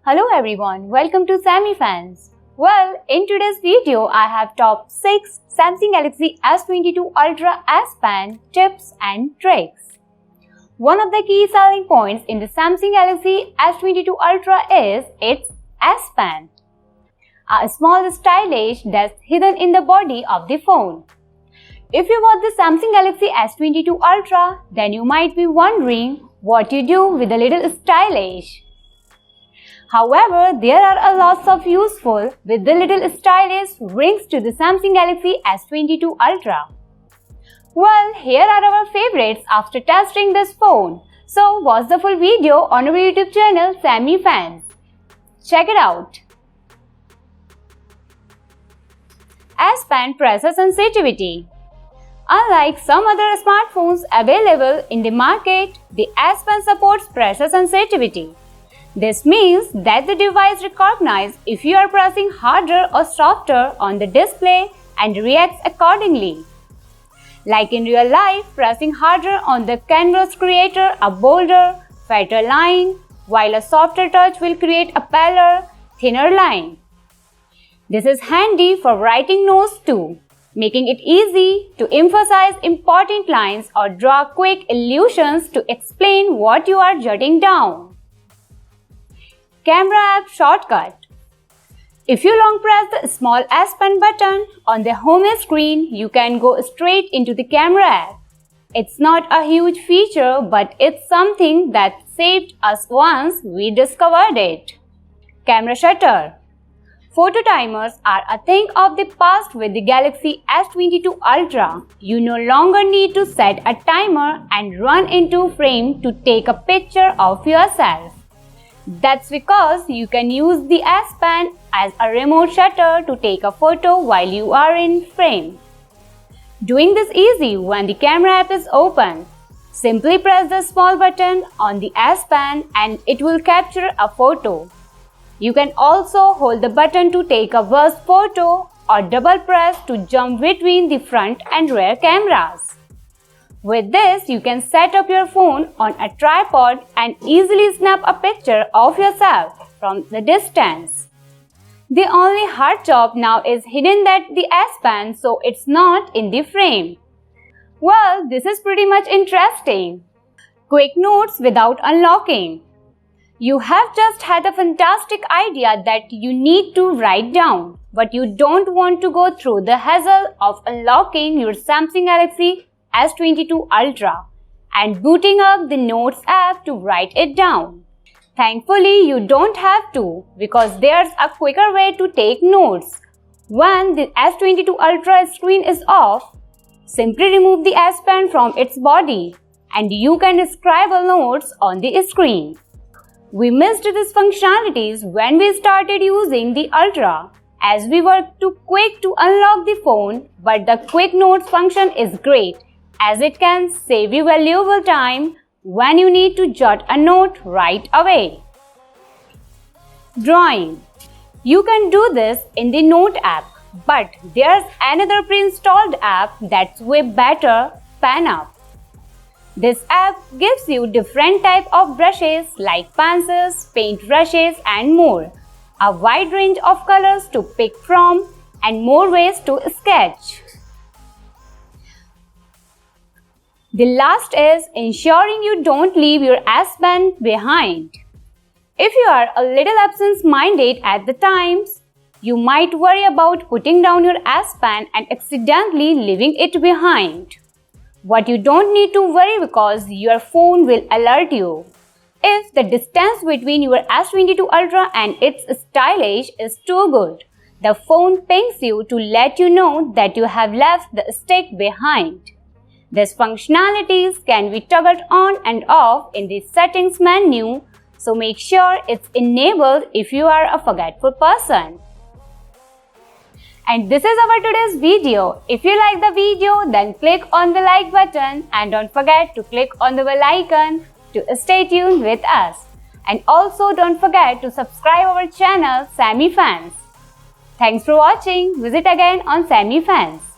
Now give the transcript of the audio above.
Hello everyone, welcome to SammyFans. Well, in today's video, I have top 6 Samsung Galaxy S22 Ultra S Pen tips and tricks. One of the key selling points in the Samsung Galaxy S22 Ultra is its S Pen, a small stylish that's hidden in the body of the phone. If you bought the Samsung Galaxy S22 Ultra, then you might be wondering what you do with the little stylish. However, there are a lots of useful with the little stylish rings to the Samsung Galaxy S22 Ultra. Well, here are our favorites after testing this phone. So watch the full video on our YouTube channel SammyFans. Check it out. S Pen pressure sensitivity. Unlike some other smartphones available in the market, the S Pen supports pressure sensitivity. This means that the device recognizes if you are pressing harder or softer on the display and reacts accordingly. Like in real life, pressing harder on the canvas creates a bolder, fatter line, while a softer touch will create a paler, thinner line. This is handy for writing notes too, making it easy to emphasize important lines or draw quick illusions to explain what you are jotting down. Camera app shortcut. If you long press the small S Pen button on the home screen, you can go straight into the camera app. It's not a huge feature, but it's something that saved us once we discovered it. Camera shutter. Photo timers are a thing of the past with the Galaxy S22 Ultra. You no longer need to set a timer and run into frame to take a picture of yourself. That's because you can use the S Pen as a remote shutter to take a photo while you are in frame. Doing this easy when the camera app is open. Simply press the small button on the S Pen and it will capture a photo. You can also hold the button to take a burst photo or double press to jump between the front and rear cameras. With this, you can set up your phone on a tripod and easily snap a picture of yourself from the distance. The only hard job now is hidden at the S Pen, so it's not in the frame. Well, this is pretty much interesting. Quick notes without unlocking. You have just had a fantastic idea that you need to write down, but you don't want to go through the hassle of unlocking your Samsung Galaxy S22 Ultra and booting up the Notes app to write it down. Thankfully, you don't have to because there's a quicker way to take notes. When the S22 Ultra screen is off, simply remove the S Pen from its body and you can scribble notes on the screen. We missed these functionalities when we started using the Ultra, as we were too quick to unlock the phone, but the Quick Notes function is great, as it can save you valuable time when you need to jot a note right away. Drawing. You can do this in the Note app, but there's another pre-installed app that's way better, PenUp. This app gives you different types of brushes like pencils, paint brushes and more, a wide range of colors to pick from and more ways to sketch. The last is ensuring you don't leave your S Pen behind. If you are a little absent-minded at the times, you might worry about putting down your S Pen and accidentally leaving it behind. But you don't need to worry because your phone will alert you. If the distance between your S22 Ultra and its stylish is too good, the phone pings you to let you know that you have left the stick behind. These functionalities can be toggled on and off in the settings menu, so make sure it's enabled if you are a forgetful person. And this is our today's video. If you like the video, then click on the like button and don't forget to click on the bell icon to stay tuned with us. And also don't forget to subscribe our channel SammyFans. Thanks for watching. Visit again on SammyFans.